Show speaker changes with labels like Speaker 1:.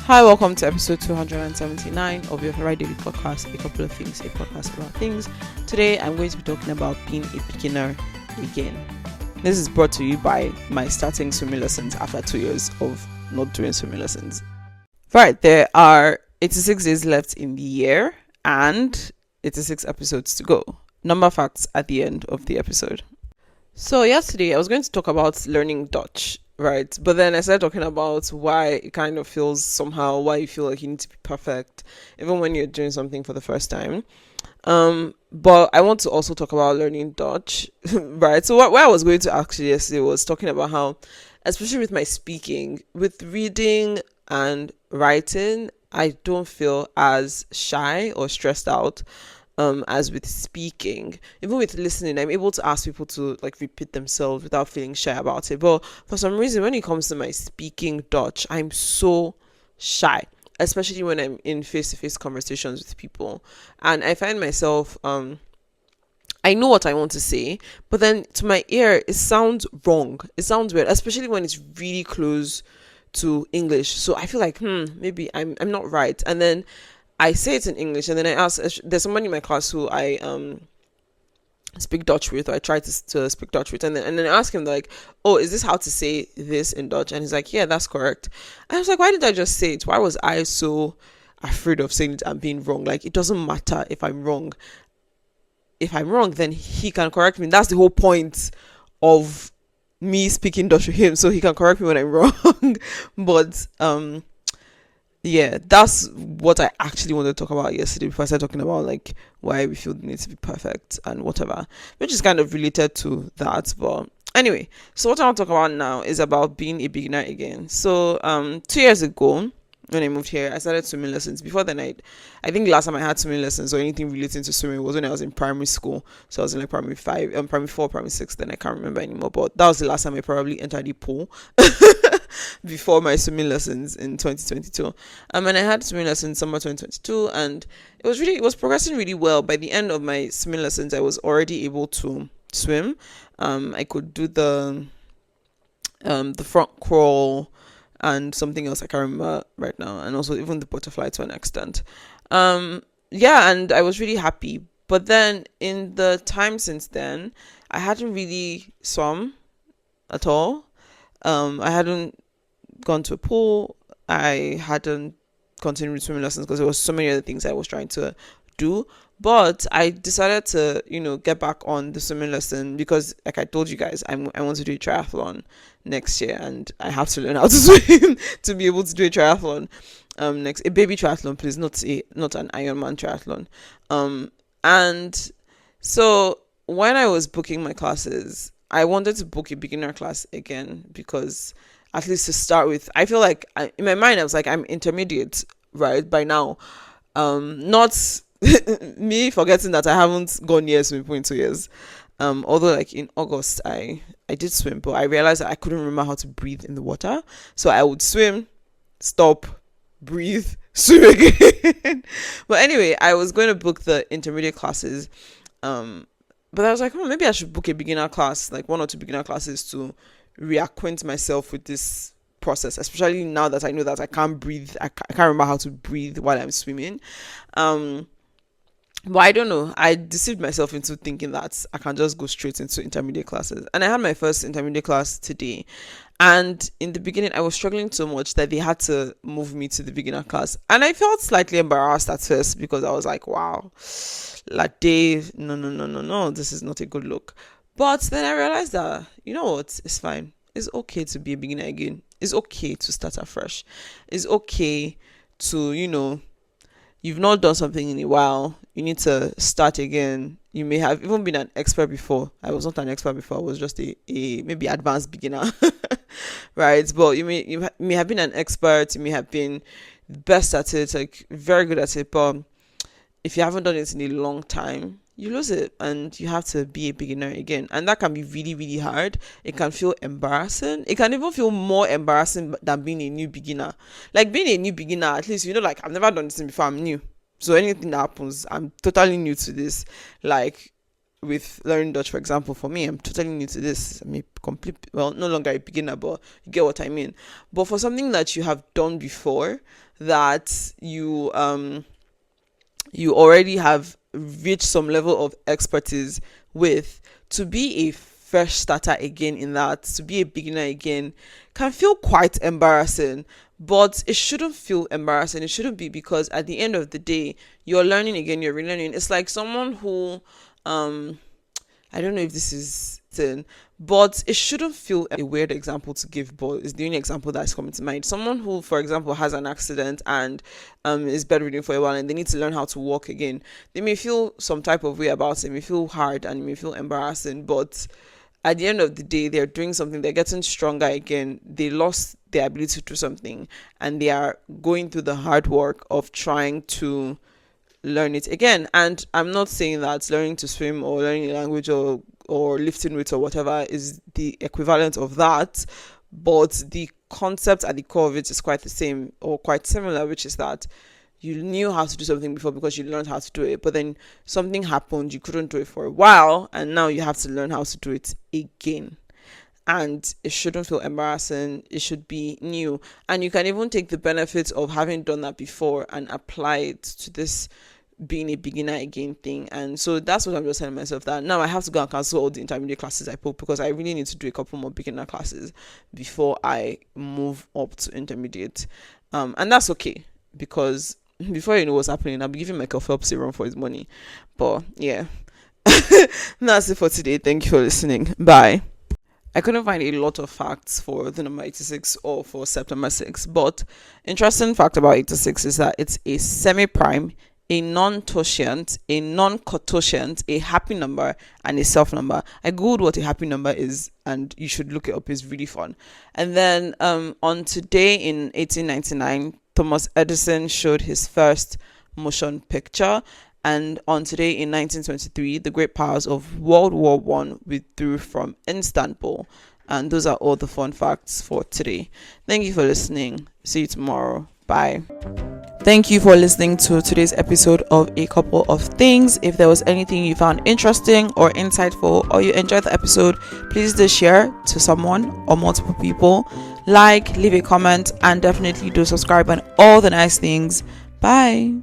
Speaker 1: Hi, welcome to episode 279 of your Right Daily podcast, a couple of things, a podcast about things. Today, I'm going to be talking about being a beginner again. This is brought to you by my starting swimming lessons after 2 years of not doing swimming lessons. Right, there are 86 days left in the year and 86 episodes to go. Number facts at the end of the episode. So yesterday, I was going to talk about learning Dutch. Right, but then I started talking about why it kind of feels somehow, why you feel like you need to be perfect even when you're doing something for the first time. But I want to also talk about learning Dutch. Right, so what I was going to actually yesterday was talking about how, especially with my speaking, with reading and writing, I don't feel as shy or stressed out as with speaking. Even with listening, I'm able to ask people to like repeat themselves without feeling shy about it. But for some reason, when it comes to my speaking Dutch, I'm so shy, especially when I'm in face-to-face conversations with people. And I find myself I know what I want to say, but then to my ear it sounds wrong. It sounds weird, especially when it's really close to English. So I feel like maybe I'm not right. And then I say it in English, and then I ask. There's somebody in my class who I speak Dutch with, or I try to speak Dutch with, and then I ask him like, "Oh, is this how to say this in Dutch?" And he's like, "Yeah, that's correct." And I was like, "Why did I just say it? Why was I so afraid of saying it and being wrong? Like, it doesn't matter if I'm wrong. If I'm wrong, then he can correct me. That's the whole point of me speaking Dutch with him, so he can correct me when I'm wrong." But yeah, that's what I actually wanted to talk about yesterday before I started talking about like why we feel the need to be perfect and whatever, which is kind of related to that. But anyway, so what I want to talk about now is about being a beginner again. So 2 years ago, when I moved here, I started swimming lessons. Before then, I think last time I had swimming lessons or anything relating to swimming was when I was in primary school. So I was in like primary 5, primary 4, primary 6. Then I can't remember anymore. But that was the last time I probably entered the pool before my swimming lessons in 2022. And I had swimming lessons summer 2022, and it was progressing really well. By the end of my swimming lessons, I was already able to swim. I could do the front crawl and something else I can't remember right now, and also even the butterfly to an extent. Yeah, and I was really happy. But then in the time since then, I hadn't really swum at all. I hadn't gone to a pool. I hadn't continued swimming lessons because there was so many other things I was trying to do. But I decided to, get back on the swimming lesson because, like I told you guys, I want to do a triathlon next year, and I have to learn how to swim to be able to do a triathlon. Next, a baby triathlon, please, not an Ironman triathlon. And so when I was booking my classes, I wanted to book a beginner class again because, at least to start with, I feel like in my mind I was like, I'm intermediate right by now. Not me forgetting that I haven't gone near swimming pool in 2 years. Although like in August I did swim, but I realized that I couldn't remember how to breathe in the water, so I would swim, stop, breathe, swim again. But anyway, I was going to book the intermediate classes, but I was like, maybe I should book a beginner class, like 1 or 2 beginner classes to reacquaint myself with this process, especially now that I know that I can't breathe. I can't remember how to breathe while I'm swimming. But I don't know. I deceived myself into thinking that I can just go straight into intermediate classes. And I had my first intermediate class today. And in the beginning, I was struggling so much that they had to move me to the beginner class. And I felt slightly embarrassed at first because I was like, wow, like Dave, no, this is not a good look. But then I realized that, you know what, it's fine. It's okay to be a beginner again. It's okay to start afresh. It's okay to, you've not done something in a while. You need to start again. You may have even been an expert before. I was not an expert before. I was just a maybe advanced beginner, right? But you may have been an expert. You may have been best at it, like very good at it. But if you haven't done it in a long time, you lose it, and you have to be a beginner again. And that can be really, really hard. It can feel embarrassing. It can even feel more embarrassing than being a new beginner. Like being a new beginner, at least, like I've never done this before, I'm new. So anything that happens, I'm totally new to this. Like with learning Dutch, for example, for me, I'm totally new to this. I'm no longer a beginner, but you get what I mean. But for something that you have done before, that you already have reached some level of expertise with, to be a fresh starter again in that, to be a beginner again, can feel quite embarrassing. But it shouldn't feel embarrassing. It shouldn't be, because at the end of the day, you're learning again, you're relearning. It's like someone who I don't know if this is thing, but it shouldn't feel a weird example to give, but it's the only example that's coming to mind. Someone who, for example, has an accident and is bedridden for a while, and they need to learn how to walk again. They may feel some type of way about it. It may feel hard and it may feel embarrassing, but at the end of the day, they're doing something. They're getting stronger again. They lost their ability to do something, and they are going through the hard work of trying to learn it again. And I'm not saying that learning to swim or learning a language or lifting weights or whatever is the equivalent of that, but the concept at the core of it is quite the same or quite similar, which is that you knew how to do something before because you learned how to do it, but then something happened, you couldn't do it for a while, and now you have to learn how to do it again. And it shouldn't feel embarrassing. It should be new, and you can even take the benefits of having done that before and apply it to this being a beginner again thing. And so that's what I'm just telling myself, that now I have to go and cancel all the intermediate classes I put, because I really need to do a couple more beginner classes before I move up to intermediate. And that's okay, because before you know what's happening, I'll be giving Michael Phelps a run for his money. But yeah, that's it for today. Thank you for listening. Bye. I couldn't find a lot of facts for the number 86 or for September 6th, but interesting fact about 86 is that it's a semi-prime, a non-totient, a non-cototient, a happy number, and a self number. I googled what a happy number is, and you should look it up. It's really fun. And then on today in 1899, Thomas Edison showed his first motion picture. And on today in 1923, the great powers of World War I withdrew from Istanbul. And those are all the fun facts for today. Thank you for listening. See you tomorrow. Bye. Thank you for listening to today's episode of A Couple of Things. If there was anything you found interesting or insightful, or you enjoyed the episode, please do share to someone or multiple people. Like, leave a comment, and definitely do subscribe and all the nice things. Bye.